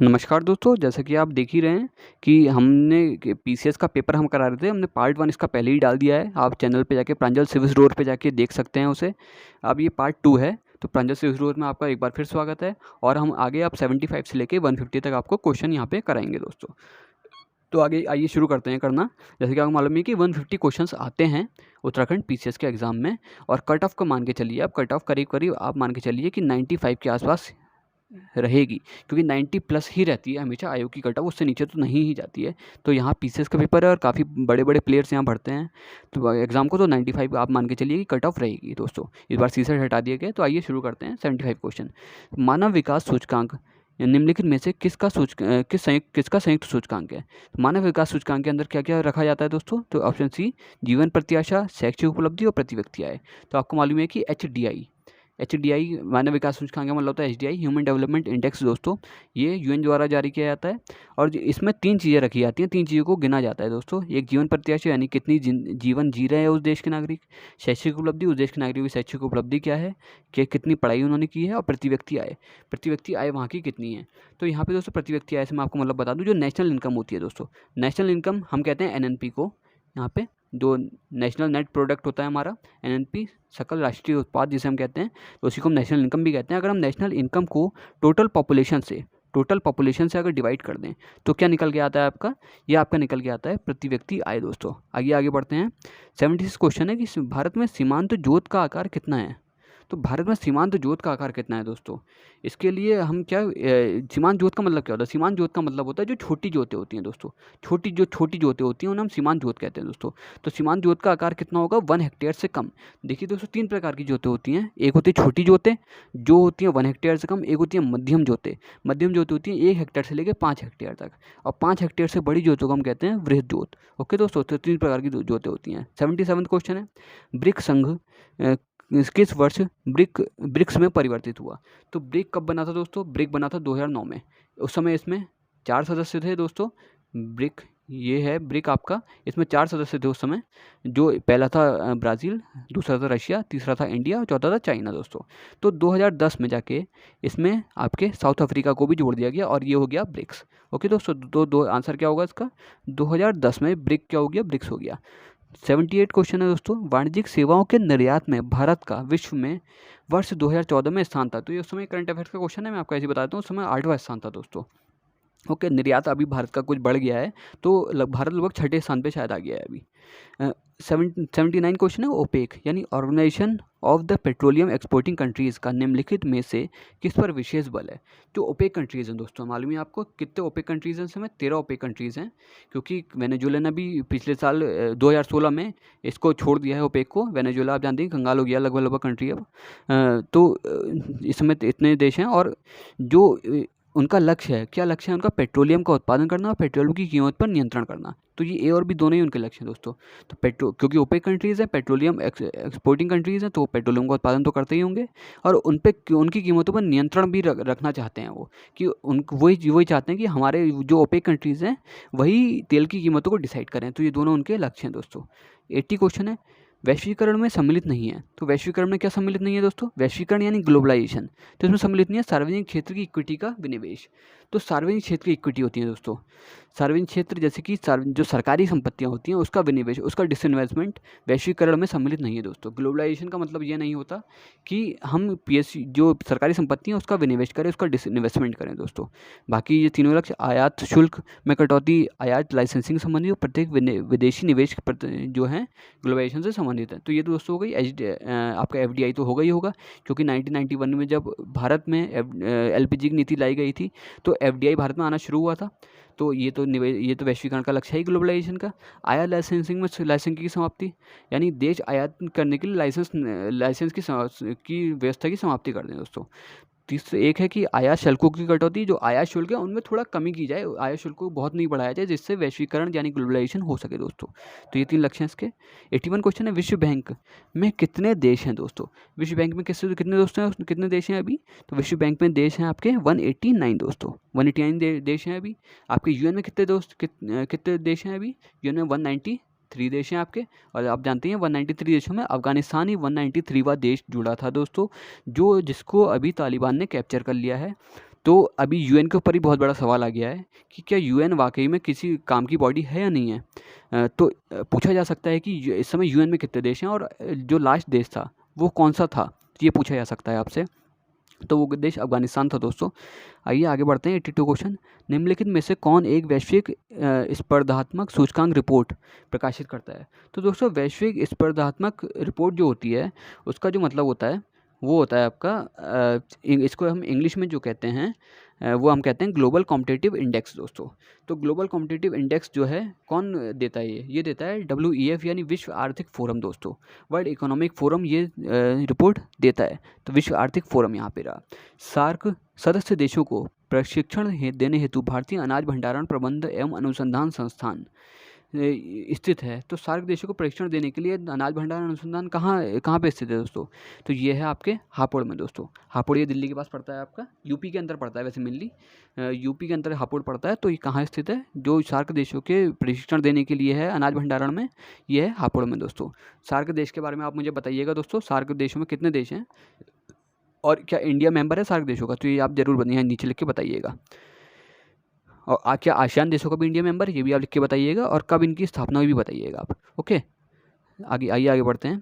नमस्कार दोस्तों, जैसा कि आप देख ही रहे हैं कि हमने पीसीएस का पेपर हम करा रहे थे। हमने पार्ट 1 इसका पहले ही डाल दिया है। आप चैनल पे जाके प्रांजल सिविल रोड पे जाके देख सकते हैं उसे। अब ये पार्ट 2 है, तो प्रांजल सिविल रोड में आपका एक बार फिर स्वागत है। और हम आगे आप 75 से लेके 150 तक आपको क्वेश्चन यहाँ पे कराएंगे दोस्तों। तो आगे आइए शुरू करते हैं करना। जैसे कि आपको मालूम है कि 150 क्वेश्चंस आते हैं उत्तराखंड पीसीएस के एग्ज़ाम में। और कट ऑफ को मान के चलिए, आप कट ऑफ करीब करीब आप मान के चलिए कि 95 के आसपास रहेगी, क्योंकि 90 प्लस ही रहती है हमेशा आयोग की कट ऑफ, उससे नीचे तो नहीं ही जाती है। तो यहाँ पीसीएस का पेपर है और काफ़ी बड़े बड़े प्लेयर्स यहाँ भरते हैं तो एग्ज़ाम को, तो 95 आप मान के चलिए कि कट ऑफ रहेगी दोस्तों। इस बार सीसेट हटा दिए गए। तो आइए शुरू करते हैं 75 क्वेश्चन। मानव विकास सूचकांक निम्नलिखित में से किसका संयुक्त सूचकांक है? मानव विकास सूचकांक के अंदर क्या क्या रखा जाता है दोस्तों? तो ऑप्शन सी, जीवन प्रत्याशा, शैक्षिक उपलब्धि और प्रति व्यक्ति आय। तो आपको मालूम है कि एचडीआई मानव विकास सूचकांक का मतलब होता है एचडीआई, ह्यूमन डेवलपमेंट इंडेक्स दोस्तों। ये यूएन द्वारा जारी किया जाता है और इसमें 3 चीज़ें रखी जाती हैं, 3 चीज़ों को गिना जाता है दोस्तों। एक जीवन प्रत्याशा यानी कितनी जीवन जी रहे हैं उस देश के नागरिक। शैक्षिक उपलब्धि, उस देश के नागरिक की शैक्षिक उपलब्धि क्या है, कि कितनी पढ़ाई उन्होंने की है। और प्रति व्यक्ति आय वहाँ की कितनी है। तो यहाँ पे दोस्तों प्रति व्यक्ति आय से मैं आपको मतलब बता दूँ, जो नेशनल इनकम होती है दोस्तों, नेशनल इनकम हम कहते हैं एनएनपी को। यहाँ पे जो नेशनल नेट प्रोडक्ट होता है हमारा एनएनपी, सकल राष्ट्रीय उत्पाद जिसे हम कहते हैं, तो उसी को हम नेशनल इनकम भी कहते हैं। अगर हम नेशनल इनकम को टोटल पॉपुलेशन से अगर डिवाइड कर दें तो क्या निकल के आता है आपका? ये आपका निकल के आता है प्रति व्यक्ति आय दोस्तों। आगे बढ़ते हैं। 76 क्वेश्चन है कि भारत में सीमांत जोत का आकार कितना है? तो भारत में सीमांत जोत का आकार कितना है दोस्तों? इसके लिए हम क्या सीमांत जोत का मतलब क्या होता है? सीमांत जोत का मतलब होता है जो छोटी जोतें होती हैं दोस्तों, छोटी जोतें होती हैं उन्हें हम सीमांत जोत कहते हैं दोस्तों। तो सीमांत जोत का आकार कितना होगा? 1 हेक्टेयर से कम। देखिए दोस्तों, 3 प्रकार की जोतें होती हैं। एक होती है छोटी जोतें जो होती हैं 1 हेक्टेयर से कम। एक होती है मध्यम जोतें होती हैं 1 हेक्टेयर से लेकर 5 हेक्टेयर तक। और 5 हेक्टेयर से बड़ी जोतों को हम कहते हैं वृहद जोत। ओके दोस्तों, तो 3 प्रकार की जोतें होती हैं। 77 क्वेश्चन है, ब्रिक्स संघ किस वर्ष ब्रिक्स में परिवर्तित हुआ? तो ब्रिक कब बना था दोस्तों? ब्रिक बना था 2009 में। उस समय इसमें 4 सदस्य थे दोस्तों। ब्रिक ये है ब्रिक आपका, इसमें 4 सदस्य थे उस समय। जो पहला था ब्राज़ील, दूसरा था रशिया, तीसरा था इंडिया और चौथा था चाइना दोस्तों। तो 2010 में जाके इसमें आपके साउथ अफ्रीका को भी जोड़ दिया गया और ये हो गया ब्रिक्स। ओके दोस्तों, दो आंसर क्या होगा इसका? 2010 में ब्रिक क्या हो गया? ब्रिक्स हो गया। 78 क्वेश्चन है दोस्तों, वाणिज्यिक सेवाओं के निर्यात में भारत का विश्व में वर्ष 2014 में स्थान था। तो ये उस समय करंट अफेयर्स का क्वेश्चन है, मैं आपको ऐसे बताता हूँ। उस समय 8वां स्थान था दोस्तों। ओके, निर्यात अभी भारत का कुछ बढ़ गया है, तो भारत लगभग 6ठे स्थान पे शायद आ गया है अभी। 79 क्वेश्चन है, ओपेक यानी organization of the petroleum exporting countries का निम्नलिखित में से किस पर विशेष बल है? जो ओपेक कंट्रीज़ हैं दोस्तों, मालूम है आपको कितने ओपेक कंट्रीज़ हैं? समय 13 ओपेक कंट्रीज़ हैं, क्योंकि वेनेजुएला ने भी पिछले साल 2016 में इसको छोड़ दिया है ओपेक को। वेनेजुएला आप जानते हैं कंगाल हो गया लगभग कंट्री अब। तो इसमें इतने देश हैं और जो उनका लक्ष्य है, क्या लक्ष्य है उनका? पेट्रोलियम का उत्पादन करना और पेट्रोल की कीमत पर नियंत्रण करना। तो ये ए और बी दोनों ही उनके लक्ष्य हैं दोस्तों। तो क्योंकि ओपेक कंट्रीज़ हैं, पेट्रोलियम एक्सपोर्टिंग कंट्रीज़ हैं, तो पेट्रोलियम का उत्पादन तो करते ही होंगे और उनकी कीमतों पर नियंत्रण भी रखना चाहते हैं वो, कि वही चाहते हैं कि हमारे जो ओपेक कंट्रीज़ हैं वही तेल की कीमतों को डिसाइड करें। तो ये दोनों उनके लक्ष्य हैं दोस्तों। 80 क्वेश्चन है, वैश्वीकरण में सम्मिलित नहीं है। तो वैश्वीकरण में क्या सम्मिलित नहीं है दोस्तों? वैश्वीकरण यानी ग्लोबलाइजेशन, तो इसमें सम्मिलित नहीं है सार्वजनिक क्षेत्र की इक्विटी का विनिवेश। तो सार्वजनिक क्षेत्र की इक्विटी होती है दोस्तों, सार्वजनिक क्षेत्र जैसे कि जो सरकारी संपत्तियां होती हैं उसका विनिवेश, उसका डिसइन्वेस्टमेंट वैश्वीकरण में सम्मिलित नहीं है दोस्तों। ग्लोबलाइजेशन का मतलब ये नहीं होता कि हम पीएससी जो सरकारी संपत्ति है उसका विनिवेश करें, उसका डिसइन्वेस्टमेंट करें दोस्तों। बाकी ये तीनों लक्ष्य, आयात शुल्क में कटौती, आयात लाइसेंसिंग संबंधी और प्रत्येक विदेशी निवेश जो है ग्लोबलाइजेशन से संबंधित है। तो ये तो दोस्तों हो गई आपका एफडीआई तो होगा ही होगा, क्योंकि 1991 में जब भारत में एलपीजी की नीति लाई गई थी तो एफडीआई भारत में आना शुरू हुआ था। तो ये तो वैश्वीकरण का लक्ष्य है ही ग्लोबलाइजेशन का। आयात लाइसेंसिंग की समाप्ति, यानी देश आयात करने के लिए लाइसेंस की व्यवस्था की समाप्ति कर दें दोस्तों। तीसरा एक है कि आयात शुल्कों की कटौती, जो आयात शुल्क है उनमें थोड़ा कमी की जाए, आयात शुल्क को बहुत नहीं बढ़ाया जाए, जिससे वैश्वीकरण यानी ग्लोबलाइजेशन हो सके दोस्तों। तो ये 3 लक्ष्य हैं इसके। 81 क्वेश्चन है, विश्व बैंक में कितने देश हैं दोस्तों? विश्व बैंक में कितने दोस्तों हैं, कितने देश हैं अभी? तो विश्व बैंक में देश हैं आपके 189 दोस्तों, 189 देश हैं अभी। आपके यूएन में कितने देश हैं अभी? यूएन में 193 देश हैं आपके। और आप जानते हैं 193 देशों में अफगानिस्तान ही 193वां देश जुड़ा था दोस्तों, जिसको अभी तालिबान ने कैप्चर कर लिया है। तो अभी यूएन के ऊपर ही बहुत बड़ा सवाल आ गया है कि क्या यूएन वाकई में किसी काम की बॉडी है या नहीं है। तो पूछा जा सकता है कि इस समय यूएन में कितने देश हैं और जो लास्ट देश था वो कौन सा था, ये पूछा जा सकता है आपसे। तो वो देश अफगानिस्तान था दोस्तों। आइए आगे बढ़ते हैं। 82 क्वेश्चन, निम्नलिखित में से कौन एक वैश्विक स्पर्धात्मक सूचकांक रिपोर्ट प्रकाशित करता है। तो दोस्तों वैश्विक स्पर्धात्मक रिपोर्ट जो होती है उसका जो मतलब होता है वो होता है आपका इसको हम इंग्लिश में जो कहते हैं वो हम कहते हैं ग्लोबल कॉम्पिटिटिव इंडेक्स दोस्तों। तो ग्लोबल कॉम्पिटिटिव इंडेक्स जो है कौन देता है, ये देता है WEF यानी विश्व आर्थिक फोरम दोस्तों। वर्ल्ड इकोनॉमिक फोरम ये रिपोर्ट देता है। तो विश्व आर्थिक फोरम यहाँ पे रहा। सार्क सदस्य देशों को प्रशिक्षण देने हेतु भारतीय अनाज भंडारण प्रबंध एवं अनुसंधान संस्थान स्थित है। तो सार्क देशों को प्रशिक्षण देने के लिए अनाज भंडारण अनुसंधान कहाँ पे स्थित है दोस्तों। तो ये है आपके हापुड़ में दोस्तों। हापुड़ ये दिल्ली के पास पड़ता है, आपका यूपी के अंदर पड़ता है, वैसे मेनली यूपी के अंदर हापुड़ पड़ता है। तो ये कहाँ स्थित है, जो सार्क देशों के प्रशिक्षण देने के लिए है अनाज भंडारण में, ये है हापुड़ में दोस्तों। सार्क देश के बारे में आप मुझे बताइएगा दोस्तों, सार्क देशों में कितने देश हैं और क्या इंडिया मेंबर है सार्क देशों का, तो ये आप जरूर यहाँ नीचे लिख के बताइएगा। और क्या आसियान देशों का भी इंडिया मेंबर है, ये भी आप लिख के बताइएगा। और कब इनकी स्थापना हुई भी बताइएगा आप। ओके, आगे बढ़ते हैं।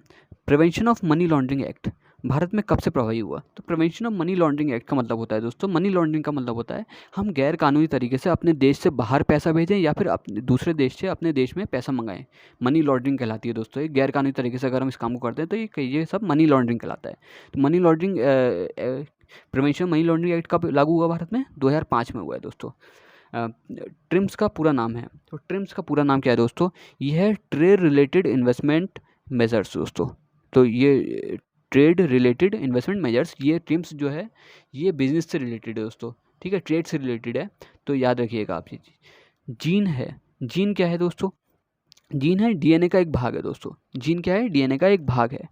Prevention of money laundering act Bharat में कब से प्रभावी हुआ। तो prevention of money laundering act का मतलब होता है दोस्तों, मनी लॉन्ड्रिंग का मतलब होता है हम गैर कानूनी तरीके से अपने देश से बाहर पैसा भेजें या फिर अपने दूसरे देश से अपने देश में पैसा मंगाएं। मनी लॉन्ड्रिंग कहलाती है दोस्तों। ये गैर कानूनी तरीके से अगर हम इस काम को करते हैं तो ये सब मनी लॉन्ड्रिंग कहलाता है। तो money laundering prevention money laundering act कब लागू हुआ भारत में, 2005 में हुआ है दोस्तों। ट्रिम्स का पूरा नाम है, तो ट्रिम्स का पूरा नाम क्या है दोस्तों, ये है ट्रेड रिलेटेड इन्वेस्टमेंट मेजर्स दोस्तों। तो ये ट्रेड रिलेटेड इन्वेस्टमेंट मेजर्स, ये ट्रिम्स जो है ये बिजनेस से रिलेटेड है दोस्तों, ठीक है, ट्रेड से रिलेटेड है, तो याद रखिएगा आप ये चीज़। जीन है, जीन क्या है दोस्तों, जीन है डीएनए का एक भाग है दोस्तों। जीन क्या है, डीएनए का एक भाग है।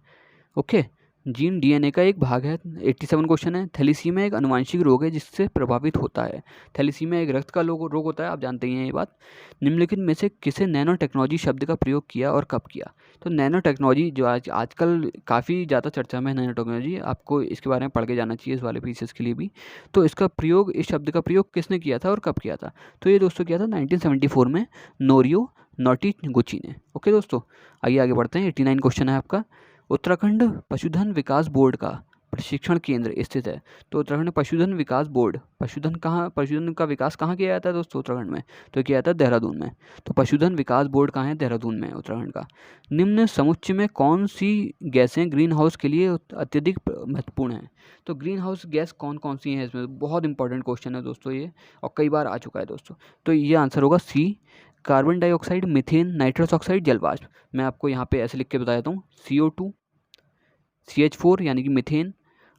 ओके, जीन डीएनए का एक भाग है। 87 क्वेश्चन है। थैलेसीमिया एक अनुवांशिक रोग है जिससे प्रभावित होता है। थैलेसीमिया एक रक्त का रोग होता है, आप जानते ही हैं ये बात। निम्नलिखित में से किसे नैनो टेक्नोलॉजी शब्द का प्रयोग किया और कब किया। तो नैनो टेक्नोलॉजी जो आजकल काफ़ी ज़्यादा चर्चा में है, नैनो टेक्नोलॉजी, आपको इसके बारे में पढ़ के जाना चाहिए इस वाले पीसेस के लिए भी। तो इसका प्रयोग, इस शब्द का प्रयोग किसने किया था और कब किया था। तो ये दोस्तों किया था 1974 में नोरियो नोटिगुची ने। ओके दोस्तों, आगे बढ़ते हैं। 89 क्वेश्चन है आपका। उत्तराखंड पशुधन विकास बोर्ड का प्रशिक्षण केंद्र स्थित है। तो उत्तराखंड पशुधन विकास बोर्ड, पशुधन का विकास कहाँ किया जाता है दोस्तों उत्तराखंड में, तो किया जाता है देहरादून में। तो पशुधन विकास बोर्ड कहाँ है, देहरादून में, उत्तराखंड का। निम्न समुच्चय में कौन सी गैसें ग्रीन हाउस के लिए अत्यधिक महत्वपूर्ण हैं। तो ग्रीन हाउस गैस कौन कौन सी हैं इसमें, बहुत इंपॉर्टेंट क्वेश्चन है दोस्तों ये, और कई बार आ चुका है दोस्तों। तो ये आंसर होगा C, carbon dioxide, methane, nitrous oxide, जलवाष्प। मैं आपको यहाँ पे ऐसे लिख के बता देता हूँ, CO2, CH4 यानी कि मीथेन,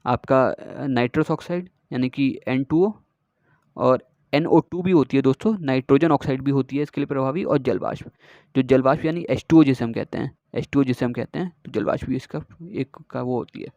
आपका नाइट्रस ऑक्साइड यानी कि N2O, और NO2 भी होती है दोस्तों, नाइट्रोजन ऑक्साइड भी होती है इसके लिए प्रभावी, और जलवाष्प। जो जलवाष्प यानी H2O जिसे हम कहते हैं, तो जलवाष्प भी इसका एक का वो होती है।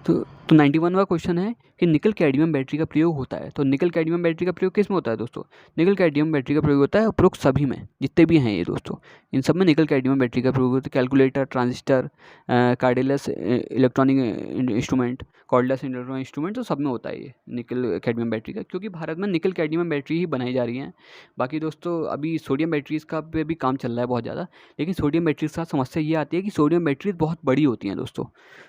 तो 91वां क्वेश्चन है कि निकल कैडमियम बैटरी का प्रयोग होता है। तो निकल कैडमियम बैटरी का प्रयोग किस में होता है दोस्तों, निकल कैडमियम बैटरी का प्रयोग होता है उपरोक्त सभी में, जितने भी हैं ये दोस्तों, इन सब में निकल कैडमियम बैटरी का प्रयोग होता है। Calculator, transistor, cordless electronic instrument, cordless electronic instrument, तो सब में होता है ये निकल कैडमियम बैटरी का, क्योंकि भारत में निकल कैडमियम बैटरी ही बनाई जा रही हैं। बाकी दोस्तों अभी सोडियम बैटरीज़ का पे भी काम चल रहा है बहुत ज़्यादा, लेकिन सोडियम बैटरीज के साथ समस्या ये आती है कि सोडियम बैटरीज बहुत बड़ी होती हैं दोस्तों।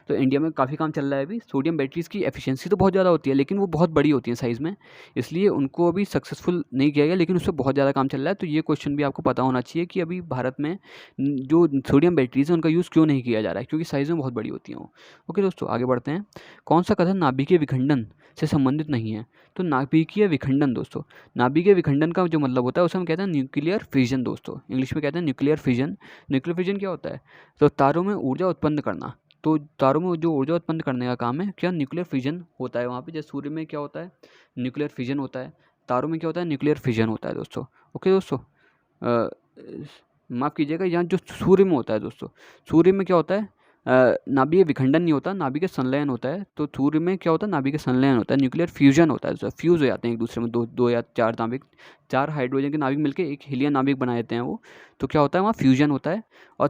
तो इंडिया में काफ़ी काम चल रहा है अभी, सोडियम बैटरीज़ की एफिशिएंसी तो बहुत ज़्यादा होती है, लेकिन वो बहुत बड़ी होती हैं साइज़ में, इसलिए उनको अभी सक्सेसफुल नहीं किया गया, लेकिन उस पर बहुत ज़्यादा काम चल रहा है। तो ये क्वेश्चन भी आपको पता होना चाहिए कि अभी भारत में जो सोडियम बैटरीज़ हैं उनका यूज़ क्यों नहीं किया जा रहा है, क्योंकि साइज़ में बहुत बड़ी होती हैं वो। ओके दोस्तों, आगे बढ़ते हैं। कौन सा कथन नाभिकीय विखंडन से संबंधित नहीं है। तो नाभिकीय विखंडन दोस्तों, नाभिकीय विखंडन का जो मतलब होता है उसे हम कहते हैं न्यूक्लियर फिजन दोस्तों, इंग्लिश में कहते हैं न्यूक्लियर फिजन। न्यूक्लियर फिजन क्या होता है, तो तारों में ऊर्जा उत्पन्न करना। तो तारों में जो ऊर्जा उत्पन्न करने का काम है क्या, न्यूक्लियर फिजन होता है वहाँ पे। जैसे सूर्य में क्या होता है, न्यूक्लियर फिजन होता है, तारों में क्या होता है, न्यूक्लियर फिजन होता है दोस्तों। ओके दोस्तों, माफ़ कीजिएगा, यहाँ जो सूर्य में होता है दोस्तों, सूर्य में क्या होता है, नाभिकीय विखंडन नहीं होता, नाभिकीय संलयन होता है। तो सूर्य में क्या होता है, नाभिकीय संलयन होता है, न्यूक्लियर फ्यूजन होता है, फ्यूज़ हो जाते हैं एक दूसरे में, दो या चार नाभिक 4 हाइड्रोजन के नाभिक मिलकर एक हीलियम नाभिक बना देते हैं वो, तो क्या होता है वहाँ फ्यूजन होता है। और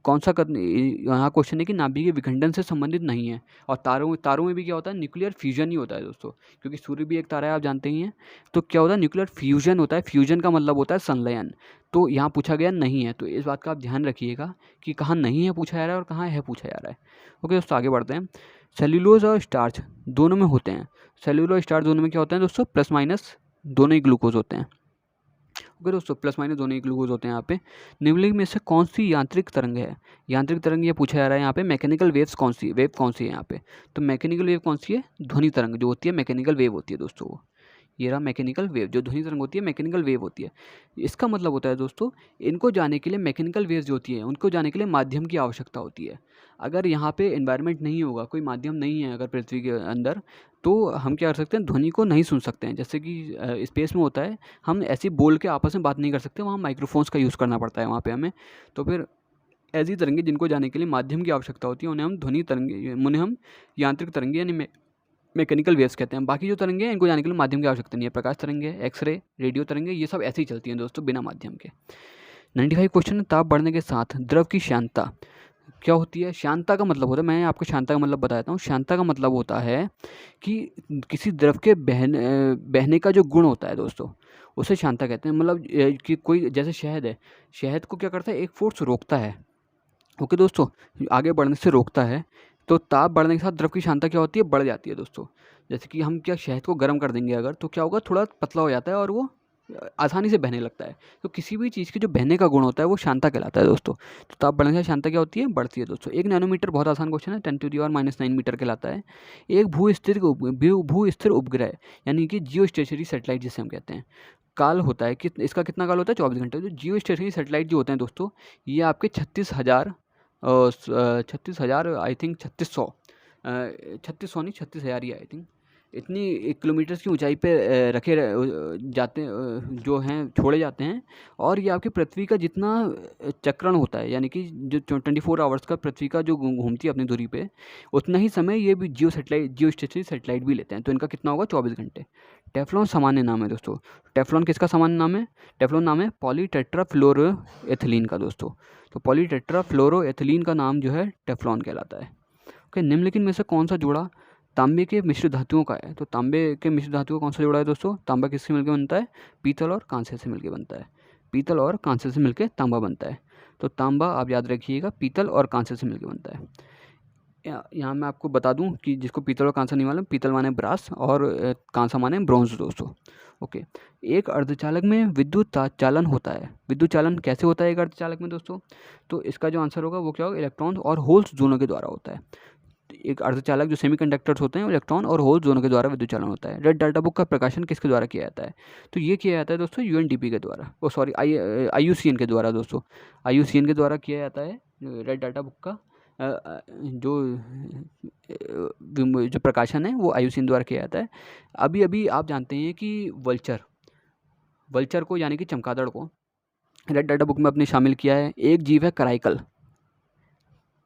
कौन सा यहाँ क्वेश्चन है कि नाभिक के विखंडन से संबंधित नहीं है। और तारों में भी क्या होता है, न्यूक्लियर फ्यूजन ही होता है दोस्तों, क्योंकि सूर्य भी एक तारा है, आप जानते ही हैं। तो क्या होता है, न्यूक्लियर फ्यूजन होता है। फ्यूजन का मतलब होता है संलयन। तो यहाँ पूछा गया नहीं है, तो इस बात का आप ध्यान रखिएगा कि कहाँ नहीं है पूछा जा रहा है और कहाँ है पूछा जा रहा है। ओके दोस्तों, आगे बढ़ते हैं। सेल्यूलोज और स्टार्च दोनों में होते हैं। सेल्यूलोज और स्टार्च दोनों में क्या होते हैं दोस्तों, प्लस माइनस दोनों ही ग्लूकोज होते हैं। ओके दोस्तों, प्लस माइनस दोनों ही ग्लूकोज होते हैं यहाँ पे। निम्नलिखित में से कौन सी यांत्रिक तरंग है? यांत्रिक तरंग ये पूछा जा रहा है यहाँ पे। मैकेनिकल वेव कौन सी है यहाँ पे? तो मैकेनिकल वेव कौन सी है? ध्वनि तरंग जो होती है मैकेनिकल वेव होती है दोस्तों वो। ये रहा मैकेनिकल वेव, जो ध्वनि तरंग होती है मैकेनिकल वेव होती है। इसका मतलब होता है दोस्तों, इनको जाने के लिए मैकेनिकल वेव्स जो होती है उनको जाने के लिए माध्यम की आवश्यकता होती है। अगर यहाँ पे एनवायरनमेंट नहीं होगा, कोई माध्यम नहीं है अगर पृथ्वी के अंदर, तो हम क्या कर सकते हैं, ध्वनि को नहीं सुन सकते हैं। जैसे कि स्पेस में होता है, हम ऐसे बोल के आपस में बात नहीं कर सकते, वहाँ माइक्रोफोन्स का यूज़ करना पड़ता है वहाँ पे हमें। तो फिर ऐसी तरंगे जिनको जाने के लिए माध्यम की आवश्यकता होती है उन्हें हम ध्वनि तरंगे, उन्हें हम यांत्रिक तरंगे यानी मैकेनिकल वेव्स कहते हैं। बाकी जो तरंगे हैं इनको जाने के लिए माध्यम की आवश्यकता नहीं है। प्रकाश तरंगे, एक्सरे, रेडियो तरंगे, ये सब ऐसे ही चलती हैं दोस्तों बिना माध्यम के। 95 क्वेश्चन, ताप बढ़ने के साथ द्रव की शांतता क्या होती है? शांतता का मतलब होता है, मैं आपको शांतता का मतलब बताता हूँ। शांतता का मतलब होता है कि किसी द्रव के बहने का जो गुण होता है दोस्तों, उसे शांतता कहते हैं। मतलब कि कोई जैसे शहद है, शहद को क्या करता है, एक फोर्स रोकता है। ओके दोस्तों, आगे बढ़ने से रोकता है। तो ताप बढ़ने के साथ द्रव की शांतता क्या होती है, बढ़ जाती है दोस्तों। जैसे कि हम क्या शहद को गर्म कर देंगे अगर, तो क्या होगा, थोड़ा पतला हो जाता है और वो आसानी से बहने लगता है। तो किसी भी चीज़ के जो बहने का गुण होता है वो शांतता कहलाता है दोस्तों। तो ताप बढ़ने से शांतता क्या होती है, बढ़ती है दोस्तों। 1 नैनोमीटर बहुत आसान क्वेश्चन है, 10⁻⁻9 मीटर कहलाता है। एक भू स्थिर उपग्रह यानी कि जियो स्टेशनरी सेटेलाइट जिसे हम कहते हैं, काल होता है कि इसका कितना काल होता है, 24 घंटे। जो जियो स्टेशनरी सेटेलाइट जो होते हैं दोस्तों, ये आपके 36,000 आई थिंक 3600 नहीं 36,000 ही आई थिंक, इतनी किलोमीटर की ऊंचाई पे रखे जाते जो हैं, छोड़े जाते हैं। और ये आपकी पृथ्वी का जितना चक्रण होता है, यानी कि जो 24 आवर्स का पृथ्वी का जो घूमती है अपनी दूरी पे, उतना ही समय ये भी जियो स्टेशनरी सेटेलाइट भी लेते हैं। तो इनका कितना होगा, 24 घंटे। टेफ्लॉन सामान्य नाम है दोस्तों। टेफ्लॉन किसका सामान्य नाम है? टेफ्लॉन नाम है पॉलीटेट्राफ्लोरोएथिलीन का दोस्तों। तो पॉलीटेट्राफ्लोरोएथिलीन का नाम जो है टेफ्लॉन कहलाता है। ओके, निम्नलिखित में से कौन सा जोड़ा तांबे के मिश्र धातुओं का है? तो तांबे के मिश्र धातुओं का कौन सा जोड़ा है दोस्तों? तांबा किससे मिलकर बनता है? पीतल और कांस्य से मिलकर बनता है। पीतल और कांस्य से मिलकर तांबा बनता है। तो तांबा आप याद रखिएगा पीतल और कांस्य से मिलकर बनता है। यहाँ मैं आपको बता दूं कि जिसको पीतल और कांसा नहीं मालूम, पीतल माने ब्रास और कांसा माने ब्रॉन्ज दोस्तों। ओके, एक अर्धचालक में विद्युत चालन होता है। विद्युत चालन कैसे होता है एक अर्धचालक में दोस्तों? तो इसका जो आंसर होगा वो क्या होगा, इलेक्ट्रॉन और होल्स दोनों के द्वारा होता है। एक अर्धचालक जो सेमीकंडक्टर्स होते हैं, इलेक्ट्रॉन और होल्स दोनों के द्वारा विद्युत चालन होता है। रेड डाटा बुक का प्रकाशन किसके द्वारा किया जाता है? तो ये किया जाता है दोस्तों UNDP के द्वारा, IUCN के द्वारा दोस्तों। IUCN के द्वारा किया जाता है रेड डाटा बुक का जो प्रकाशन है वो IUCN द्वारा किया जाता है। अभी अभी आप जानते हैं कि वल्चर को यानी कि चमगादड़ को रेड डाटा बुक में अपने शामिल किया है। एक जीव है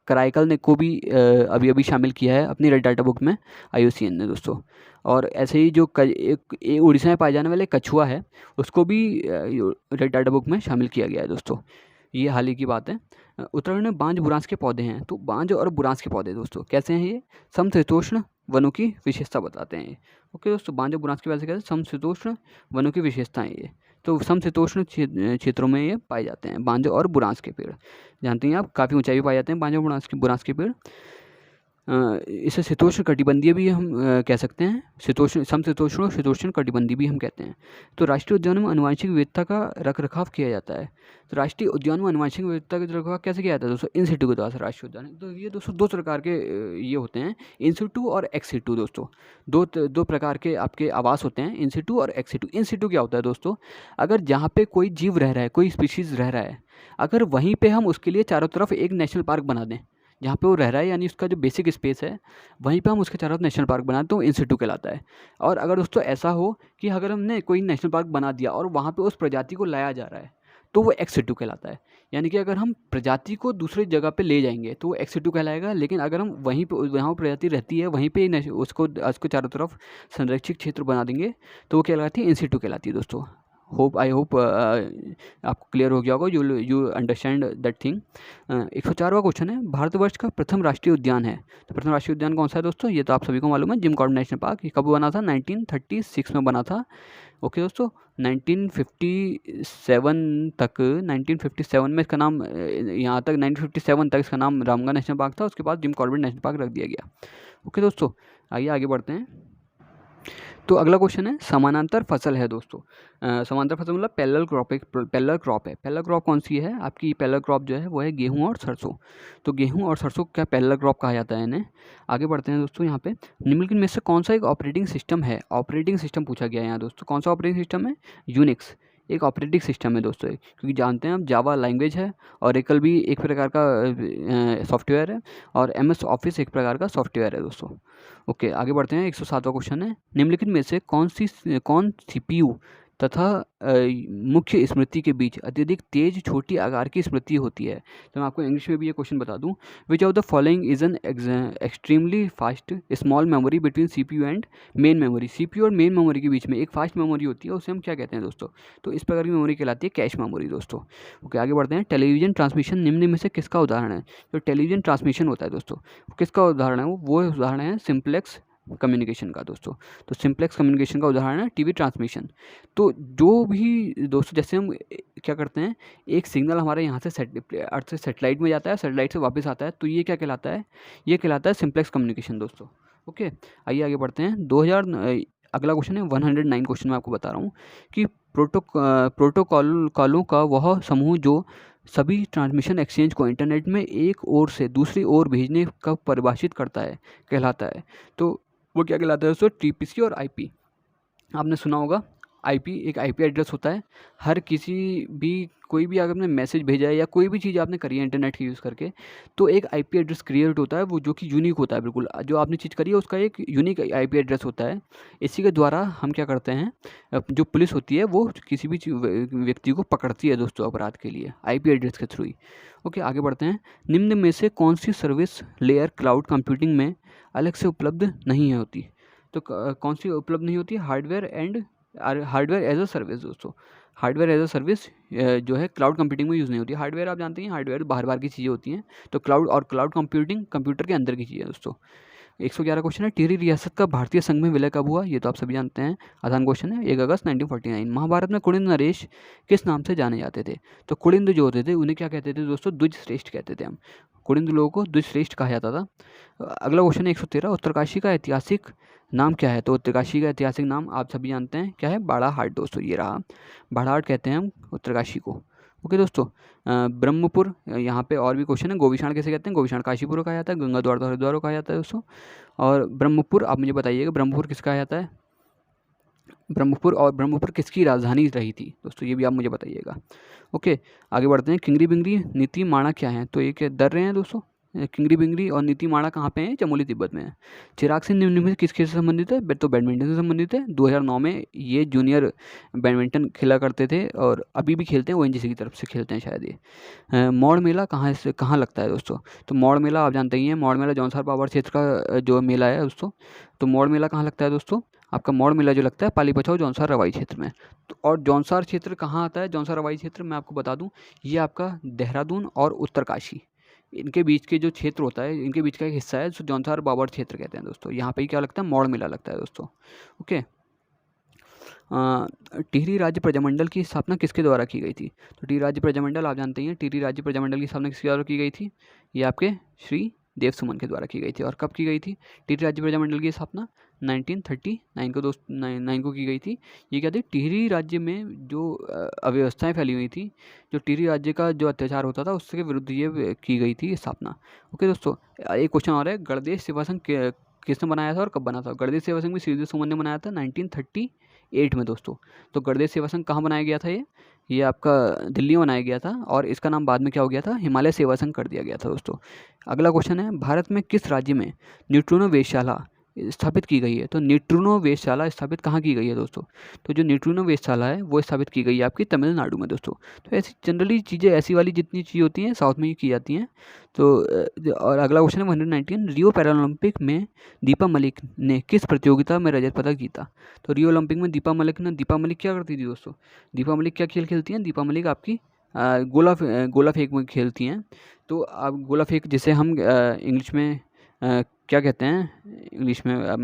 कराइकल ने को भी अभी अभी शामिल किया है अपनी रेड डाटा बुक में IUCN ने दोस्तों। और ऐसे ही जो एक उड़ीसा में पाए जाने वाले कछुआ है, उसको भी रेड डाटा बुक में शामिल किया गया है दोस्तों। ये हाल ही की बात है। उत्तराखंड में बांज बुरांस के पौधे हैं। तो बांज और बुरांस के पौधे दोस्तों कैसे हैं? ये समशीतोष्ण वनों की विशेषता बताते हैं। ओके दोस्तों, बांज और बुरांस के वजह से कहते हैं समशीतोष्ण वनों की विशेषताएं ये। तो समशीतोष्ण क्षेत्रों में ये पाए जाते हैं बांज और बुरांस के पेड़। जानते हैं आप, काफ़ी ऊंचाई पे पाए जाते हैं बांज और बुरांस के पेड़। इसे शीतोष्ण कटिबंधीय भी हम कह सकते हैं। समशीतोष्ण और शीतोष्ण कटिबंधीय भी हम कहते हैं। तो राष्ट्रीय उद्यान में आनुवंशिक विविधता का रखरखाव किया जाता है। तो राष्ट्रीय उद्यान में आनुवंशिक विविधता का रखरखाव कैसे किया जाता है दोस्तों? इन सिटू के द्वारा से राष्ट्रीय उद्यान। तो ये दोस्तों दो प्रकार के ये होते हैं, इन सिटू और एक्स सिटू दोस्तों। दो प्रकार के आपके आवास होते हैं, इन सिटू और एक्स सिटू। इन सिटू क्या होता है दोस्तों? अगर जहाँ पे कोई जीव रह रहा है, कोई स्पीशीज़ रह रहा है, अगर वहीं पे हम उसके लिए चारों तरफ एक नेशनल पार्क बना दें, जहाँ पे वो रह रहा है यानी उसका जो बेसिक स्पेस है वहीं पे हम उसके चारों तरफ नेशनल पार्क बना दें, तो इन सिटू कहलाता है। और अगर दोस्तों ऐसा हो कि अगर हमने कोई नेशनल पार्क बना दिया और वहाँ पे उस प्रजाति को लाया जा रहा है, तो वो एक्स सिटू कहलाता है। यानी कि अगर हम प्रजाति को दूसरी जगह पे ले जाएंगे तो वो एक्स सिटू कहलाएगा। लेकिन अगर हम वहीं पे जहाँ प्रजाति रहती है वहीं पे उसको चारों तरफ संरक्षित क्षेत्र बना देंगे तो वो कहलाती है इन सिटू कहलाती है दोस्तों। आई होप आपको क्लियर हो गया होगा, यू अंडरस्टैंड दैट थिंग। 104वां क्वेश्चन है, भारतवर्ष का प्रथम राष्ट्रीय उद्यान है। तो प्रथम राष्ट्रीय उद्यान कौन सा है दोस्तों? ये तो आप सभी को मालूम है, जिम कॉर्बेट नेशनल पार्क। ये कब बना था? 1936 में बना था। ओके दोस्तों, 1957 में इसका नाम, यहाँ तक 1957 तक इसका नाम रामगढ़ नेशनल पार्क था। उसके बाद जिम कॉर्बेट नेशनल पार्क रख दिया गया। ओके दोस्तों, आइए आगे बढ़ते हैं। तो अगला क्वेश्चन है, समानांतर फसल है दोस्तों। समांतर फसल मतलब पैरेलल क्रॉप है। पैरेलल क्रॉप कौन सी है? आपकी पैरेलल क्रॉप जो है वो है गेहूं और सरसों। तो गेहूं और सरसों क्या पैरेलल क्रॉप कहा जाता है इन्हें। आगे बढ़ते हैं दोस्तों। यहाँ पे निम्नलिखित में से कौन सा एक ऑपरेटिंग सिस्टम है? ऑपरेटिंग सिस्टम पूछा गया है यहाँ दोस्तों। कौन सा ऑपरेटिंग सिस्टम है? यूनिक्स एक ऑपरेटिंग सिस्टम है दोस्तों, क्योंकि जानते हैं हम जावा लैंग्वेज है, ओरेकल भी एक प्रकार का सॉफ्टवेयर है, और MS ऑफिस एक प्रकार का सॉफ्टवेयर है दोस्तों। ओके, आगे बढ़ते हैं। 107वां क्वेश्चन है, निम्नलिखित में से कौन CPU तथा मुख्य स्मृति के बीच अत्यधिक तेज छोटी आकार की स्मृति होती है? तो मैं आपको इंग्लिश में भी ये क्वेश्चन बता दूं, which of the following is an extremely fast small memory between CPU and main memory. CPU और मेन मेमोरी के बीच में एक फास्ट मेमोरी होती है, उसे हम क्या कहते हैं दोस्तों? तो इस प्रकार की मेमोरी कहलाती है कैश मेमोरी दोस्तों। ओके, आगे बढ़ते हैं। टेलीविजन ट्रांसमिशन निम्न में से किसका उदाहरण है? जो टेलीविजन ट्रांसमिशन होता है दोस्तों, किसका उदाहरण है? वो उदाहरण है सिंप्लेक्स कम्युनिकेशन का दोस्तों। तो सिंप्लेक्स कम्युनिकेशन का उदाहरण है टीवी ट्रांसमिशन। तो जो भी दोस्तों, जैसे हम क्या करते हैं, एक सिग्नल हमारे यहाँ से अर्थ से सेटेलाइट में जाता है, सेटेलाइट से वापस आता है, तो ये क्या कहलाता है? ये कहलाता है सिंप्लेक्स कम्युनिकेशन दोस्तों। ओके, आइए आगे बढ़ते हैं। अगला क्वेश्चन है 109 क्वेश्चन मैं आपको बता रहा हूँ कि प्रोटोकॉलों का वह समूह जो सभी ट्रांसमिशन एक्सचेंज को इंटरनेट में एक ओर से दूसरी ओर भेजने का परिभाषित करता है, कहलाता है। तो वो क्या कहलाता है दोस्तों? TPC और IP। आपने सुना होगा, IP एक IP एड्रेस होता है। हर किसी भी कोई भी अगर आपने मैसेज भेजा है या कोई भी चीज़ आपने करी है इंटरनेट की यूज़ करके, तो एक IP एड्रेस क्रिएट होता है, वो जो कि यूनिक होता है। बिल्कुल जो आपने चीज़ करी है उसका एक यूनिक IP एड्रेस होता है। इसी के द्वारा हम क्या करते हैं, जो पुलिस होती है वो किसी भी व्यक्ति को पकड़ती है दोस्तों अपराध के लिए, IP एड्रेस के थ्रू ही। ओके, आगे बढ़ते हैं। निम्न में से कौन सी सर्विस लेयर क्लाउड कंप्यूटिंग में अलग से उपलब्ध नहीं होती? तो कौन सी उपलब्ध नहीं होती? हार्डवेयर एज अ सर्विस दोस्तों। हार्डवेयर एज अ सर्विस जो है क्लाउड कंप्यूटिंग में यूज़ नहीं होती। हार्डवेयर आप जानते हैं, हार्डवेयर बाहर की चीज़ें होती हैं, तो क्लाउड कंप्यूटिंग कंप्यूटर के अंदर की चीज़ है दोस्तों। 111 क्वेश्चन है, टिहरी रियासत का भारतीय संघ में विलय कब हुआ? ये तो आप सभी जानते हैं, आसान क्वेश्चन है, 1 अगस्त 1949। महाभारत में कुलिंद नरेश किस नाम से जाने जाते थे? तो कुलिंद जो होते थे उन्हें क्या कहते थे दोस्तों? द्विज श्रेष्ठ कहते थे हम। कुलिंद लोगों को द्विज श्रेष्ठ कहा जाता था। अगला क्वेश्चन है 113, उत्तरकाशी का ऐतिहासिक नाम क्या है? तो उत्तरकाशी का ऐतिहासिक नाम आप सभी जानते हैं क्या है? बाड़ाहाट दोस्तों, ये रहा बाड़ाहाट कहते हैं हम उत्तरकाशी को। ओके दोस्तों, ब्रह्मपुर, यहाँ पे और भी क्वेश्चन है। गोविशाण कैसे कहते हैं? गोविशाण काशीपुर को कहा जाता है, गंगा द्वार तो हरिद्वार को कहा जाता है दोस्तों। और ब्रह्मपुर, आप मुझे बताइएगा ब्रह्मपुर किसका कहा जाता है? ब्रह्मपुर किसकी राजधानी रही थी दोस्तों? ये भी आप मुझे बताइएगा। ओके, आगे बढ़ते हैं। किंगरी बिंगरी नीति माणा क्या है? तो ये क्या दर रहे हैं दोस्तों? किंगरी बिंगरी और नीति माणा कहाँ पे हैं? चमोली तिब्बत में है। चिराग सिंह निम्न में किस खेल से संबंधित है? तो बैडमिंटन से संबंधित है। 2009 में ये जूनियर बैडमिंटन खेला करते थे और अभी भी खेलते हैं, ONGC की तरफ से खेलते हैं शायद ये। मौड़ मेला कहाँ लगता है दोस्तों? तो मौड़ मेला आप जानते ही हैं, मौड़ मेला जौनसार पावर क्षेत्र का जो मेला है दोस्तों। तो मौड़ मेला कहाँ लगता है दोस्तों? आपका मौड़ मेला जो लगता है पाली बचाओ जौनसार रवाई क्षेत्र में। तो और जौनसार क्षेत्र कहाँ आता है? जौनसार रवाई क्षेत्र मैं आपको बता दूं, ये आपका देहरादून और उत्तरकाशी, इनके बीच के जो क्षेत्र होता है, इनके बीच का एक हिस्सा है, जो जौनसार बाबर क्षेत्र कहते हैं दोस्तों। यहाँ पे क्या लगता है? मौड़ मेला लगता है दोस्तों। ओके, टिहरी राज्य प्रजामंडल की स्थापना किसके द्वारा की गई थी? तो टिहरी राज्य प्रजामंडल आप जानते हैं, टिहरी राज्य प्रजामंडल की स्थापना किसके द्वारा की गई थी? ये आपके श्री देव सुमन के द्वारा की गई थी। और कब की गई थी टिहरी राज्य प्रजामंडल की स्थापना? 1939 को दोस्त 9 को की गई थी। ये क्या थी? टिहरी राज्य में जो अव्यवस्थाएं फैली हुई थी, जो टिहरी राज्य का जो अत्याचार होता था, उसके विरुद्ध ये की गई थी स्थापना। ओके दोस्तों, एक क्वेश्चन और है, गणदेश सेवा संघ किसने बनाया था और कब बना था? गणदेश सेवा संघ भी श्री देव सुमन ने बनाया था 1938 में दोस्तों। तो गणदेश सेवा संघ कहाँ बनाया गया था? ये आपका दिल्ली में बनाया गया था, और इसका नाम बाद में क्या हो गया था? हिमालय सेवा संघ कर दिया गया था दोस्तों। अगला क्वेश्चन है, भारत में किस राज्य में न्यूट्रिनो वेधशाला स्थापित की गई है? तो न्यूट्रिनो वेधशाला स्थापित कहाँ की गई है दोस्तों? तो जो न्यूट्रिनो वेधशाला है वो स्थापित की गई है आपकी तमिलनाडु में दोस्तों। तो ऐसी जनरली चीज़ें, ऐसी वाली जितनी चीज़ होती हैं साउथ में ही की जाती हैं। तो और अगला क्वेश्चन है 119, रियो पैरालंपिक में दीपा मलिक ने किस प्रतियोगिता में रजत पदक जीता? तो रियो ओलंपिक में दीपा मलिक क्या करती थी दोस्तों? दीपा मलिक क्या खेल खेलती हैं? दीपा मलिक आपकी गोला फेंक में खेलती हैं। तो अब गोला फेंक जिसे हम इंग्लिश में क्या कहते हैं इंग्लिश में, अब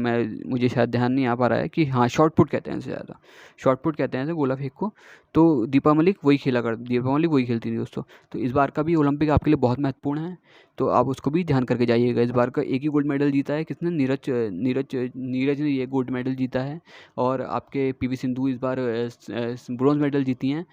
मुझे शायद ध्यान नहीं आ पा रहा है कि हाँ, शॉट पुट कहते हैं इसे, ज़्यादा शॉट पुट कहते हैं इसे गोला फेंक को। तो दीपा मलिक वही खेलती थी दोस्तों। तो इस बार का भी ओलंपिक आपके लिए बहुत महत्वपूर्ण है, तो आप उसको भी ध्यान करके जाइएगा। इस बार का एक ही गोल्ड मेडल जीता है किसने? नीरज ने ये गोल्ड मेडल जीता है। और आपके पीवी सिंधु इस बार ब्रॉन्ज मेडल जीती हैं।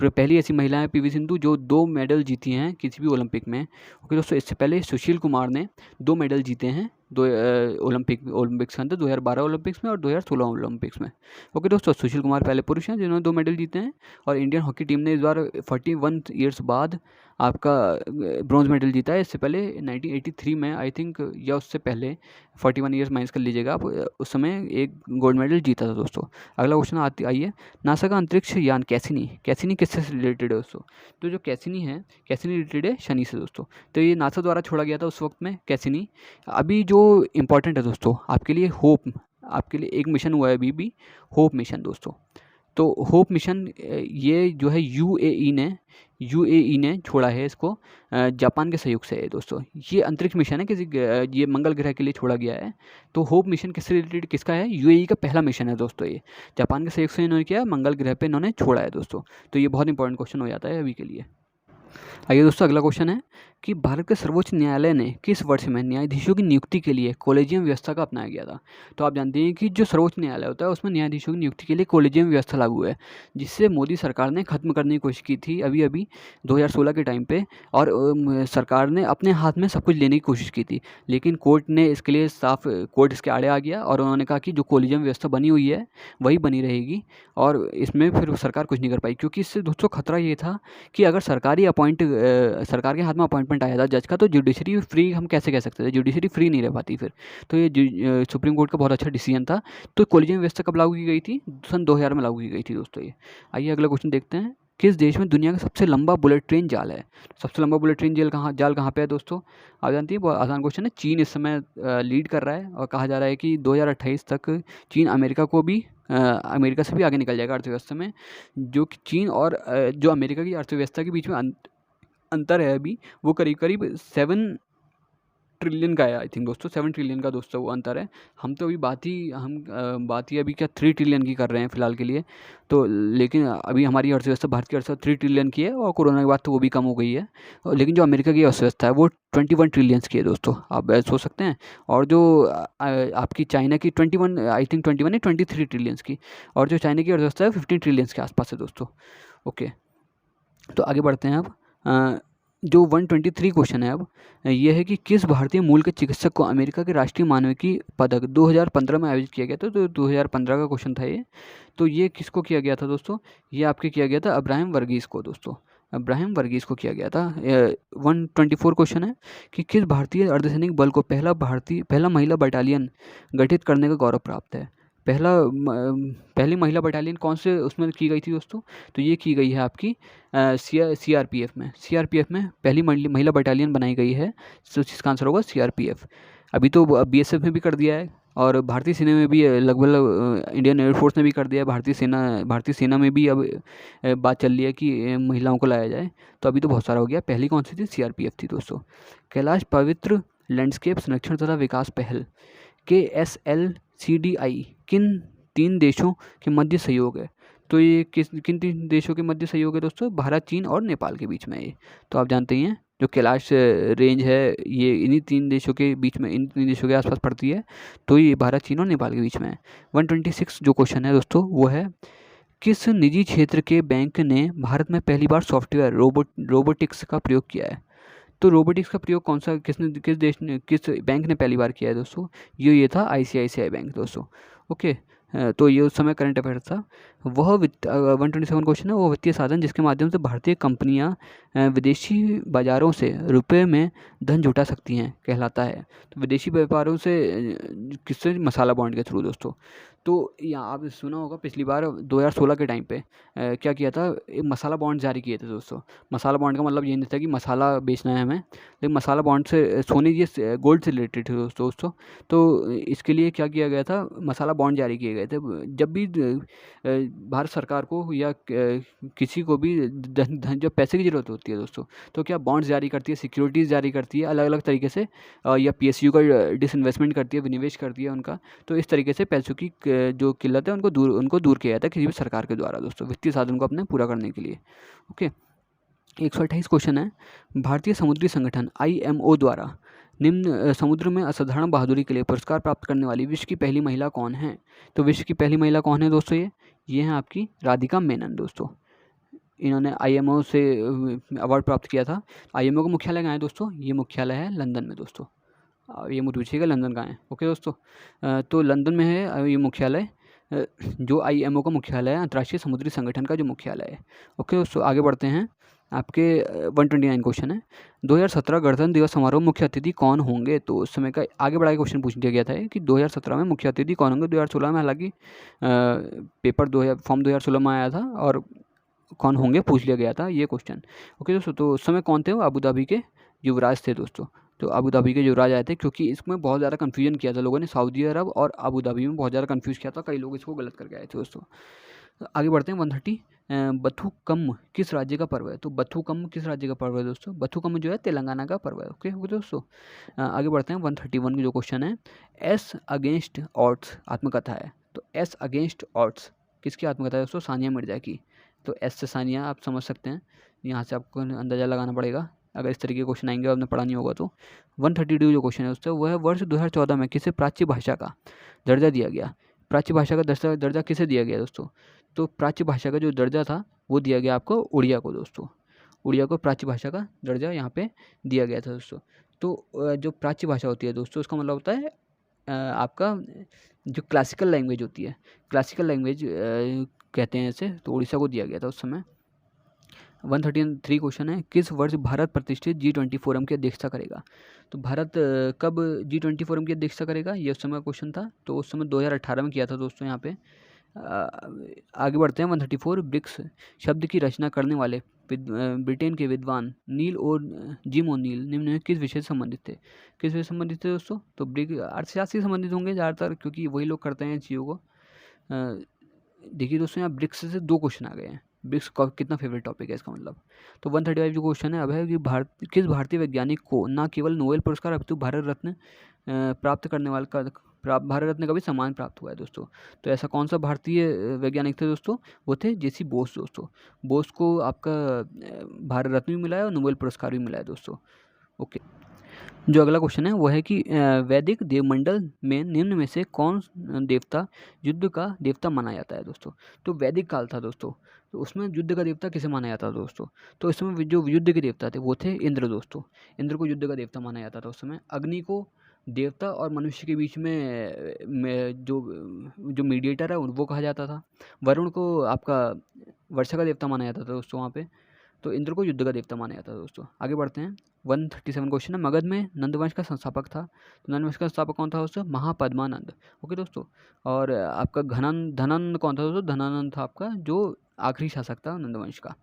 पहली ऐसी महिला है पीवी सिंधु जो 2 मेडल जीती हैं किसी भी ओलंपिक में। ओके दोस्तों, इससे पहले सुशील कुमार ने 2 मेडल जीते हैं ओलंपिक्स के अंदर, 2012 ओलंपिक्स में और 2016 ओलंपिक्स में। ओके दोस्तों, सुशील कुमार पहले पुरुष हैं जिन्होंने 2 मेडल जीते हैं। और इंडियन हॉकी टीम ने इस बार 41 ईयर्स बाद आपका ब्रॉन्ज मेडल जीता है। इससे पहले 1983 में आई थिंक, या उससे पहले 41 ईयर्स माइनस कर लीजिएगा आप, उस समय एक गोल्ड मेडल जीता था दोस्तों। अगला क्वेश्चन आइए, नासा का अंतरिक्ष यान कैसिनी किससे रिलेटेड है दोस्तों? तो जो कैसिनी रिलेटेड है शनि से दोस्तों। तो ये नासा द्वारा छोड़ा गया था उस वक्त में कैसिनी। अभी जो इम्पोर्टेंट है दोस्तों आपके लिए, आपके लिए एक मिशन हुआ है अभी भी, होप मिशन दोस्तों। तो होप मिशन ये जो है यूएई ने छोड़ा है इसको, जापान के सहयोग से है दोस्तों। ये अंतरिक्ष मिशन है ये मंगल ग्रह के लिए छोड़ा गया है। तो होप मिशन किससे रिलेटेड, किसका है? यूएई का पहला मिशन है दोस्तों। ये जापान के सहयोग से इन्होंने किया, मंगल ग्रह पे इन्होंने छोड़ा है दोस्तों। तो ये बहुत इंपॉर्टेंट क्वेश्चन हो जाता है अभी के लिए। आइए दोस्तों, अगला क्वेश्चन है कि भारत के सर्वोच्च न्यायालय ने किस वर्ष में न्यायाधीशों की नियुक्ति के लिए कोलेजियम व्यवस्था का अपनाया गया था? तो आप जानते हैं कि जो सर्वोच्च न्यायालय होता है उसमें न्यायाधीशों की नियुक्ति के लिए कोलेजियम व्यवस्था लागू है, जिससे मोदी सरकार ने खत्म करने की कोशिश की थी अभी 2016 के टाइम पे। और सरकार ने अपने हाथ में सब कुछ लेने की कोशिश की थी, लेकिन कोर्ट ने इसके लिए कोर्ट इसके आड़े आ गया और उन्होंने कहा कि जो कोलेजियम व्यवस्था बनी हुई है वही बनी रहेगी। और इसमें फिर सरकार कुछ नहीं कर पाई, क्योंकि इससे दोस्तों खतरा ये था कि अगर सरकार के हाथ में अपॉइंटमेंट आया था जज का, तो जुडिशरी फ्री हम कैसे कह सकते थे? जुडिशरी फ्री नहीं रह पाती फिर। तो ये सुप्रीम कोर्ट का बहुत अच्छा डिसीजन था। तो कोलेजियम व्यवस्था कब लागू की गई थी? सन 2000 में लागू की गई थी दोस्तों ये। आइए अगला क्वेश्चन देखते हैं, किस देश में दुनिया का सबसे लंबा बुलेट ट्रेन जाल है? सबसे लंबा बुलेट ट्रेन जाल कहाँ पे है दोस्तों? आप जानती हैं, बहुत आसान क्वेश्चन है। चीन इस समय लीड कर रहा है और कहा जा रहा है कि 2028 तक चीन अमेरिका से भी आगे निकल जाएगा अर्थव्यवस्था में। जो कि चीन और जो अमेरिका की अर्थव्यवस्था के बीच में अंतर है अभी, वो करीब करीब 7 ट्रिलियन का है आई थिंक दोस्तों। 7 ट्रिलियन का दोस्तों वो अंतर है। हम तो अभी बात ही अभी क्या 3 ट्रिलियन की कर रहे हैं फिलहाल के लिए। तो लेकिन अभी हमारी अर्थव्यवस्था, भारत की अर्थव्यवस्था 3 ट्रिलियन की है, और कोरोना के बाद तो वो भी कम हो गई है। लेकिन जो अमेरिका की अर्थव्यवस्था है वो 21 ट्रिलियंस की है दोस्तों, आप सोच सकते हैं। और जो आपकी चाइना की 21 आई थिंक 21 नहीं 23 ट्रिलियंस की, और जो चाइना की अर्थव्यवस्था है 15 ट्रिलियंस के आसपास है दोस्तों। ओके, तो आगे बढ़ते हैं अब। जो 123 क्वेश्चन है अब ये है कि किस भारतीय मूल के चिकित्सक को अमेरिका के राष्ट्रीय मानविकी पदक 2015 में आयोजित किया गया था? तो 2015 का क्वेश्चन था ये। तो ये किसको किया गया था दोस्तों? ये आपके किया गया था अब्राहम वर्गीस को दोस्तों। अब्राहम वर्गीस को किया गया था। 124 क्वेश्चन है कि किस भारतीय अर्धसैनिक बल को पहला महिला बटालियन गठित करने का गौरव प्राप्त है? पहली महिला बटालियन कौन से उसमें की गई थी दोस्तों? तो ये की गई है आपकी सीआरपीएफ में पहली महिला बटालियन बनाई गई है, तो इसका आंसर होगा सीआरपीएफ। अभी तो बीएसएफ में भी कर दिया है, और भारतीय सेना में भी लगभग इंडियन एयरफोर्स ने भी कर दिया है। भारतीय सेना में भी अब बात चल रही है कि महिलाओं को लाया जाए। तो अभी तो बहुत सारा हो गया। पहली कौन सी थी? सीआरपीएफ थी दोस्तों। कैलाश पवित्र लैंडस्केप संरक्षण तथा विकास पहल KSLCDI किन 3 देशों के मध्य सहयोग है? तो ये किन 3 देशों के मध्य सहयोग है दोस्तों? भारत, चीन और नेपाल के बीच में ये। तो आप जानते ही हैं जो कैलाश रेंज है ये इन्हीं 3 देशों के बीच में, इन 3 देशों के आसपास पड़ती है। तो ये भारत, चीन और नेपाल के बीच में है। 126 जो क्वेश्चन है दोस्तों वो है, किस निजी क्षेत्र के बैंक ने भारत में पहली बार सॉफ्टवेयर रोबोटिक्स का प्रयोग किया है? तो रोबोटिक्स का प्रयोग किस बैंक ने पहली बार किया है दोस्तों? ये था ICICI बैंक दोस्तों। ओके, तो ये उस समय करंट अफेयर था। वह 127 क्वेश्चन है, वो वित्तीय साधन जिसके माध्यम से भारतीय कंपनियां विदेशी बाज़ारों से रुपए में धन जुटा सकती हैं कहलाता है। तो विदेशी व्यापारों से किससे? मसाला बॉन्ड के थ्रू दोस्तों। तो यहाँ आप सुना होगा पिछली बार 2016 के टाइम पे क्या किया था, एक मसाला बॉन्ड जारी किए थे दोस्तों। मसाला बॉन्ड का मतलब ये नहीं था कि मसाला बेचना है हमें, लेकिन मसाला बॉन्ड से सोने ये गोल्ड से रिलेटेड थे दोस्तों। तो इसके लिए क्या किया गया था, मसाला बॉन्ड जारी किए गए थे। जब भी भारत सरकार को या किसी को भी धन धन जब पैसे की ज़रूरत होती है दोस्तों, तो क्या बॉन्ड्स जारी करती है, सिक्योरिटीज़ जारी करती है अलग अलग तरीके से, या पीएसयू का डिसइन्वेस्टमेंट करती है, विनिवेश करती है उनका। तो इस तरीके से पैसों की जो किल्लत है उनको दूर किया जाता है किसी भी सरकार के द्वारा दोस्तों, वित्तीय साधन को अपने पूरा करने के लिए। ओके, 128 क्वेश्चन है। भारतीय समुद्री संगठन IMO द्वारा निम्न समुद्र में असाधारण बहादुरी के लिए पुरस्कार प्राप्त करने वाली विश्व की पहली महिला कौन है? तो विश्व की पहली महिला कौन है दोस्तों? ये हैं आपकी राधिका मेनन दोस्तों। इन्होंने IMO से अवार्ड प्राप्त किया था। IMO का मुख्यालय कहाँ है दोस्तों? ये मुख्यालय है लंदन में दोस्तों। ये मुझे पूछिएगा लंदन कहाँ है। ओके दोस्तों, तो लंदन में है ये मुख्यालय, जो IMO का मुख्यालय है, अंतर्राष्ट्रीय समुद्री संगठन का जो मुख्यालय है। ओके दोस्तों, आगे बढ़ते हैं। आपके 129 क्वेश्चन है। 2017 गणतंत्र दिवस समारोह मुख्य अतिथि कौन होंगे? तो उस समय का आगे बढ़ा के क्वेश्चन पूछ दिया गया था कि 2017 में मुख्य अतिथि कौन होंगे। 2016 में हालांकि पेपर 2000 फॉर्म 2016 में आया था और कौन होंगे पूछ लिया गया था ये क्वेश्चन। ओके दोस्तों, तो उस समय कौन थे? वो अबू धाबी के युवराज थे दोस्तों। तो अबू धाबी के युवराज आए थे, क्योंकि इसमें बहुत ज़्यादा कन्फ्यूजन किया था लोगों ने, सऊदी अरब और अबू धाबी में बहुत ज़्यादा कन्फ्यूज़ किया था, कई लोग इसको गलत करके आए थे दोस्तों। आगे बढ़ते हैं। 130 बथुकम्म किस राज्य का पर्व है? तो बथुकम्म किस राज्य का पर्व है दोस्तों? बथुकम्म जो है तेलंगाना का पर्व है। ओके दोस्तों, आगे बढ़ते हैं। 131 की जो क्वेश्चन है, एस अगेंस्ट ऑड्स आत्मकथा है। तो एस अगेंस्ट ऑड्स किसकी आत्मकथा है दोस्तों? सानिया मिर्जा की। तो एस से सानिया आप समझ सकते हैं, यहाँ से आपको अंदाज़ा लगाना पड़ेगा अगर इस तरीके के क्वेश्चन आएंगे और आपने पढ़ा नहीं होगा तो। 132 जो क्वेश्चन है दोस्तों, वह है वर्ष 2014 में किसे प्राच्य भाषा का दर्जा दिया गया? प्राच्य भाषा का दर्जा किसे दिया गया दोस्तों? तो प्राच्य भाषा का जो दर्जा था वो दिया गया आपको उड़िया को दोस्तों। उड़िया को प्राच्य भाषा का दर्जा यहाँ पे दिया गया था दोस्तों। तो जो प्राच्य भाषा होती है दोस्तों, उसका मतलब होता है आपका जो क्लासिकल लैंग्वेज होती है, क्लासिकल लैंग्वेज कहते हैं इसे, तो उड़ीसा को दिया गया था उस समय। 133 क्वेश्चन है, किस वर्ष भारत प्रतिष्ठित G20 फोरम की अध्यक्षता करेगा? तो भारत कब G20 फोरम की अध्यक्षता करेगा, ये उस समय क्वेश्चन था। तो उस समय 2018 में किया था दोस्तों यहाँ पे। आगे बढ़ते हैं। 134 ब्रिक्स शब्द की रचना करने वाले ब्रिटेन के विद्वान नील और जिम ओ'नील निम्न में किस विषय से संबंधित थे? किस विषय से संबंधित थे दोस्तों? तो अर्थशास्त्र से संबंधित होंगे ज़्यादातर, क्योंकि वही लोग करते हैं चीज़ों को। देखिए दोस्तों, यहाँ ब्रिक्स से 2 क्वेश्चन आ गए हैं। ब्रिक्स का कितना फेवरेट टॉपिक है इसका मतलब। तो 135 जो क्वेश्चन है अब है कि किस भारतीय वैज्ञानिक को न केवल नोबेल पुरस्कार अपितु भारत रत्न प्राप्त करने वाले का भारत रत्न का भी सम्मान प्राप्त हुआ है दोस्तों। तो ऐसा कौन सा भारतीय वैज्ञानिक थे दोस्तों? वो थे JC बोस दोस्तों। बोस को आपका भारत रत्न भी मिला है और नोबेल पुरस्कार भी मिला है दोस्तों। ओके, जो अगला क्वेश्चन है वो है कि वैदिक देवमंडल में निम्न में से कौन देवता युद्ध का देवता माना जाता है दोस्तों? तो वैदिक काल था दोस्तों, तो उसमें युद्ध का देवता किसे माना जाता था दोस्तों? तो इस समय जो युद्ध के देवता थे वो थे इंद्र दोस्तों। इंद्र को युद्ध का देवता माना जाता था उस समय। अग्नि को देवता और मनुष्य के बीच में जो मीडिएटर है वो कहा जाता था। वरुण को आपका वर्षा का देवता माना जाता था दोस्तों वहाँ पे। तो इंद्र को युद्ध का देवता माना जाता है दोस्तों। आगे बढ़ते हैं। 137 क्वेश्चन है, मगध में नंदवंश का संस्थापक था। तो नंदवंश का संस्थापक कौन था दोस्तों? महापद्मानंद। ओके दोस्तों, और आपका धनानंद कौन था दोस्तों? धनानंद था आपका जो आखिरी शासक था नंदवंश का।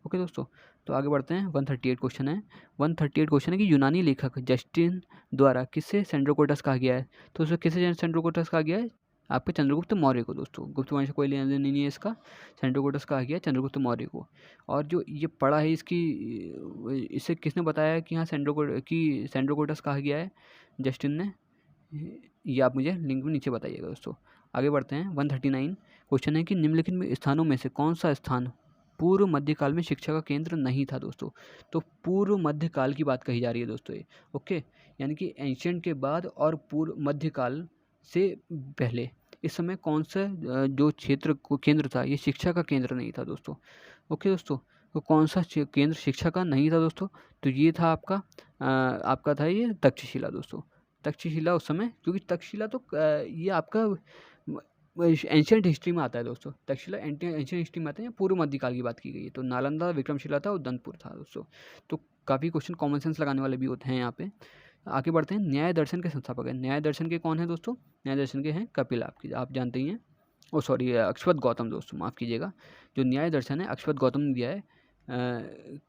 ओके दोस्तों, तो आगे बढ़ते हैं। 138 क्वेश्चन है। 138 क्वेश्चन है कि यूनानी लेखक जस्टिन द्वारा किसे सेंड्रोकोटस कहा गया है? तो उसमें किसे सेंड्रोकोटस कहा गया है? आपके चंद्रगुप्त मौर्य को दोस्तों। गुप्त वंश कोई लेना देना नहीं है इसका। सेंड्रोकोटस कहा गया चंद्रगुप्त मौर्य को। और जो ये पढ़ा है इसे किसने बताया कि हाँ सेंड्रोकोटस कहा गया है जस्टिन ने? ये आप मुझे लिंक में नीचे बताइएगा दोस्तों। आगे बढ़ते हैं। 139 क्वेश्चन है कि निम्नलिखित स्थानों में से कौन सा स्थान पूर्व मध्यकाल में शिक्षा का केंद्र नहीं था दोस्तों? तो पूर्व मध्यकाल की बात कही जा रही है दोस्तों ये। ओके, यानी कि एंशिएंट के बाद और पूर्व मध्यकाल से पहले इस समय कौन सा जो क्षेत्र को केंद्र था ये शिक्षा का केंद्र नहीं था दोस्तों। ओके दोस्तों, तो कौन सा केंद्र शिक्षा का नहीं था दोस्तों? तो ये था आपका था ये तक्षशिला दोस्तों। तक्षशिला उस समय, क्योंकि तक्षशिला तो ये आपका एंशियंट हिस्ट्री में आता है दोस्तों, तक्षशिला एंशियंट हिस्ट्री में आता है, पूर्व मध्यकाल की बात की गई है। तो नालंदा विक्रमशिला था, उदंतपुर था दोस्तों। तो काफ़ी क्वेश्चन कॉमन सेंस लगाने वाले भी होते हैं यहाँ पे। आगे बढ़ते हैं। न्याय दर्शन के संस्थापक हैं, न्याय दर्शन के कौन है दोस्तों? न्याय दर्शन के हैं कपिल, आप जानते ही हैं। अक्षवत गौतम दोस्तों, माफ़ कीजिएगा। जो न्याय दर्शन है अक्षवत गौतम ने दिया है।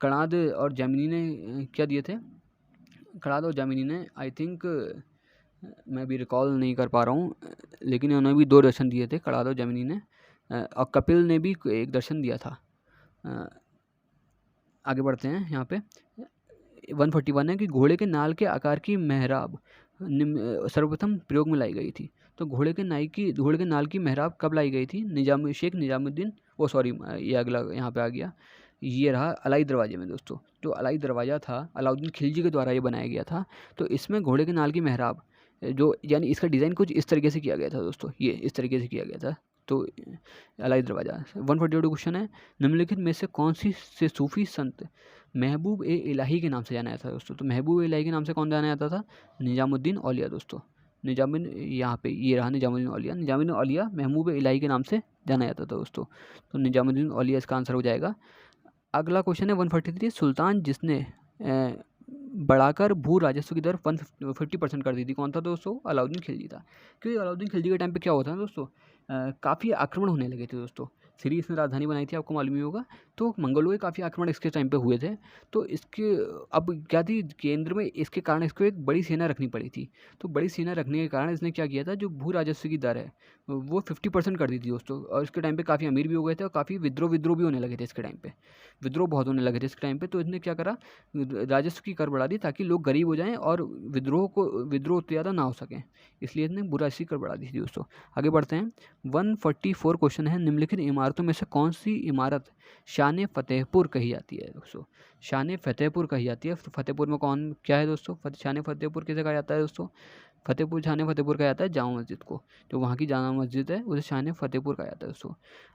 कणाद और जैमिनी ने क्या दिए थे? कणाद और जैमिनी ने आई थिंक, मैं भी रिकॉल नहीं कर पा रहा हूँ, लेकिन उन्होंने भी 2 दर्शन दिए थे, कणाद और जैमिनी ने। और कपिल ने भी एक दर्शन दिया था। आगे बढ़ते हैं। यहाँ पे 141 है कि घोड़े के नाल के आकार की मेहराब सर्वप्रथम प्रयोग में लाई गई थी। तो घोड़े के नाल की मेहराब कब लाई गई थी? शेख निजामुद्दीन, ये अगला यहाँ पे आ गया, ये रहा अलाई दरवाजे में दोस्तों। जो अलाई दरवाज़ा था अलाउद्दीन खिलजी के द्वारा ये बनाया गया था। तो इसमें घोड़े के नाल की मेहराब यानी इसका डिज़ाइन कुछ इस तरीके से किया गया था दोस्तों, ये इस तरीके से किया गया था। तो अलाई दरवाज़ा। 142 क्वेश्चन है, निम्नलिखित में से कौन सी से सूफी संत महबूब ए इलाही के नाम से जाना जाता था दोस्तों? तो महबूब ए इलाही के नाम से कौन जाना जाता था? निजामुद्दीन औलिया दोस्तों। यहाँ पे ये रहा निजामुद्दीन औलिया। निजामुद्दीन औलिया महबूब ए इलाही के नाम से जाना जाता था दोस्तों। तो निजामुद्दीन औलिया इसका आंसर हो जाएगा। अगला क्वेश्चन है 143, सुल्तान जिसने बढ़ाकर भू राजस्व की दर 150% कर दी थी, कौन था दोस्तों? अलाउद्दीन खिलजी था। क्योंकि अलाउद्दीन खिलजी के टाइम पे क्या होता है दोस्तों, काफ़ी आक्रमण होने लगे थे दोस्तों। सीरी इसने राजधानी बनाई थी, आपको मालूम ही होगा। तो मंगोलों के काफ़ी आक्रमण इसके टाइम पे हुए थे। तो इसके अब क्या थी केंद्र में, इसके कारण इसको एक बड़ी सेना रखनी पड़ी थी। तो बड़ी सेना रखने के कारण इसने क्या किया था, जो भू राजस्व की दर है वो 50% कर दी थी दोस्तों। और इसके टाइम पे काफ़ी अमीर भी हो गए थे और काफ़ी विद्रोह भी होने लगे थे इसके टाइम पे। विद्रोह बहुत होने लगे थे इसके टाइम पे। तो इसने क्या करा, राजस्व की कर बढ़ा दी ताकि लोग गरीब हो जाएं और विद्रोह उतने ज़्यादा ना हो सकें, इसलिए इसने भू राजस्व की कर बढ़ा दी थी दोस्तों। आगे बढ़ते हैं। 144 क्वेश्चन है, निम्नलिखित इमारतों में से कौन सी इमारत शान फतेहपुर कही जाती है दोस्तों? शान फतेहपुर कही जाती है। फतेहपुर में क्या है दोस्तों? शान फतेहपुर किसे कहा जाता है दोस्तों? शान फतेहपुर कहा जाता है जामा मस्जिद को। जो वहाँ की जामा मस्जिद है उसे शान फतेहपुर कहा जाता है दोस्तों।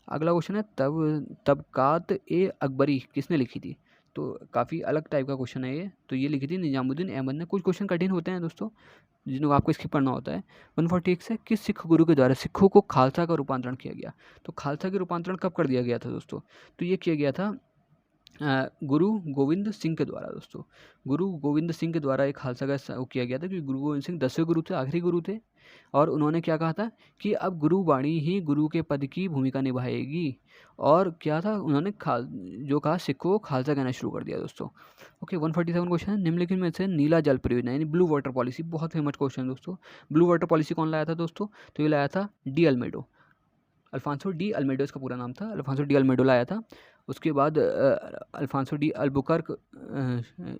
अगला क्वेश्चन है, तबकात ए अकबरी किसने लिखी थी? तो काफ़ी अलग टाइप का क्वेश्चन है ये। तो ये लिखी थी निजामुद्दीन अहमद ने। कुछ क्वेश्चन कठिन होते हैं दोस्तों, जिनको आपको स्किप करना होता है। 146 है, किस सिख गुरु के द्वारा सिखों को खालसा का रूपांतरण किया गया? तो खालसा के रूपांतरण कब कर दिया गया था दोस्तों? तो ये किया गया था गुरु गोविंद सिंह के द्वारा दोस्तों। गुरु गोविंद सिंह के द्वारा एक खालसा का वो किया गया था, क्योंकि गुरु गोविंद सिंह 10वें गुरु थे, आखिरी गुरु थे। और उन्होंने क्या कहा था कि अब गुरु वाणी ही गुरु के पद की भूमिका निभाएगी। और क्या था, उन्होंने जो कहा सिखों को खालसा कहना शुरू कर दिया दोस्तों। ओके, 147 क्वेश्चन है, निम्नलिखित में से नीला जल परियोजना यानी ब्लू वाटर पॉलिसी, बहुत फेमस क्वेश्चन है दोस्तों। ब्लू वाटर पॉलिसी कौन लाया था दोस्तों? तो ये लाया था डी अल्मेडो। अल्फांसो डी अल्मेडो इसका पूरा नाम था। अल्फांसो डी अल्मेडो लाया था। उसके बाद अल्फांसो डी अल्बुकर्क,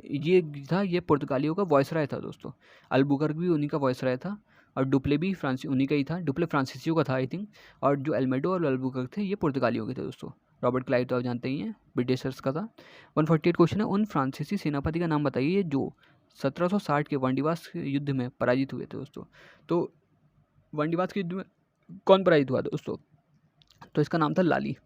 ये पुर्तगालियों का वॉइसराय था दोस्तों। अल्बुकर्क भी उन्हीं का वॉइसराय था। और डुप्ले भी उन्हीं का ही था। डुप्ले फ्रांसीसियों का था आई थिंक। और जो अल्मेडो और अल्बुकर्क थे ये पुर्तगालियों के थे दोस्तों। रॉबर्ट क्लाइव तो आप जानते ही हैं, ब्रिटिशर्स का था। 148 क्वेश्चन है, उन फ्रांसीसी सेनापति का नाम बताइए जो 1760 के वनडिवास युद्ध में पराजित हुए थे दोस्तों। तो वनडिवास के युद्ध में कौन पराजित हुआ दोस्तों? तो इसका नाम था लाली।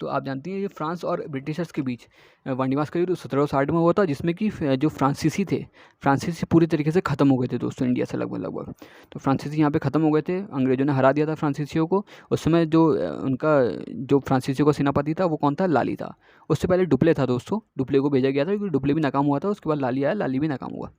तो आप जानती हैं ये फ्रांस और ब्रिटिशर्स के बीच वनडिवास का युद्ध 1760 में हुआ था, जिसमें कि जो फ्रांसीसी पूरी तरीके से ख़त्म हो गए थे दोस्तों इंडिया से लगभग। तो फ्रांसीसी यहाँ पे ख़त्म हो गए थे, अंग्रेज़ों ने हरा दिया था फ्रांसीसियों को। उस समय जो फ्रांसीसियों का सेनापति था वो कौन था? लाली था। उससे पहले डुप्ले था दोस्तों। डुप्ले को भेजा गया था क्योंकि डुप्ले भी नाकाम हुआ था। उसके बाद लाली आया, लाली भी नाकाम हुआ।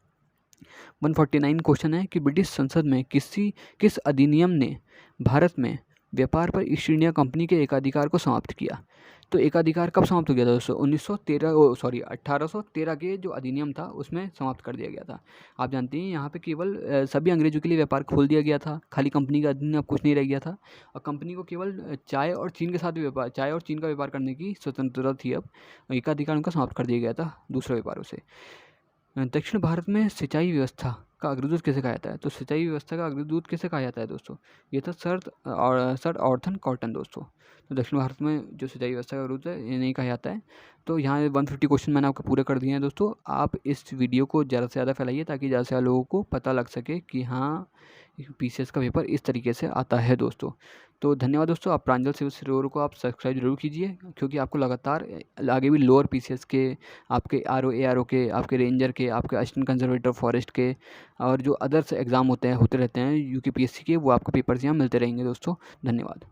149 क्वेश्चन है कि ब्रिटिश संसद में किस अधिनियम ने भारत में व्यापार पर ईस्ट इंडिया कंपनी के एकाधिकार को समाप्त किया? तो एकाधिकार कब समाप्त हो गया था दोस्तों? 1813 के जो अधिनियम था उसमें समाप्त कर दिया गया था। आप जानते हैं यहाँ पे केवल सभी अंग्रेजों के लिए व्यापार खोल दिया गया था, खाली कंपनी का अधिनियम अब कुछ नहीं रह गया था। और कंपनी को केवल चाय और चीन का व्यापार करने की स्वतंत्रता थी। अब एकाधिकार उनका समाप्त कर दिया गया था दूसरे व्यापारों से। दक्षिण भारत में सिंचाई व्यवस्था का अग्रदूत किसे कहा जाता है? तो सिंचाई व्यवस्था का अग्रदूत किसे कहा जाता है दोस्तों? ये था सर ऑर्थन कॉटन दोस्तों। तो दक्षिण भारत में जो सिंचाई व्यवस्था का अग्रदूत है ये नहीं कहा जाता है। तो यहाँ 150 क्वेश्चन मैंने आपको पूरे कर दिए हैं दोस्तों। आप इस वीडियो को ज़्यादा से ज़्यादा फैलाइए ताकि ज़्यादा से ज़्यादा लोगों को पता लग सके कि हाँ पीसीएस का पेपर इस तरीके से आता है दोस्तों। तो धन्यवाद दोस्तों। आप प्रांजल सिविल स्टोर को आप सब्सक्राइब जरूर कीजिए, क्योंकि आपको लगातार आगे भी लोअर पीसीएस के, आपके आरओ एआरओ के, आपके रेंजर के, आपके असिस्टेंट कंजर्वेटर फॉरेस्ट के और जो अदर्स एग्ज़ाम होते रहते हैं यूकेपीएससी के, वो आपको पेपर्स यहाँ मिलते रहेंगे दोस्तों। धन्यवाद।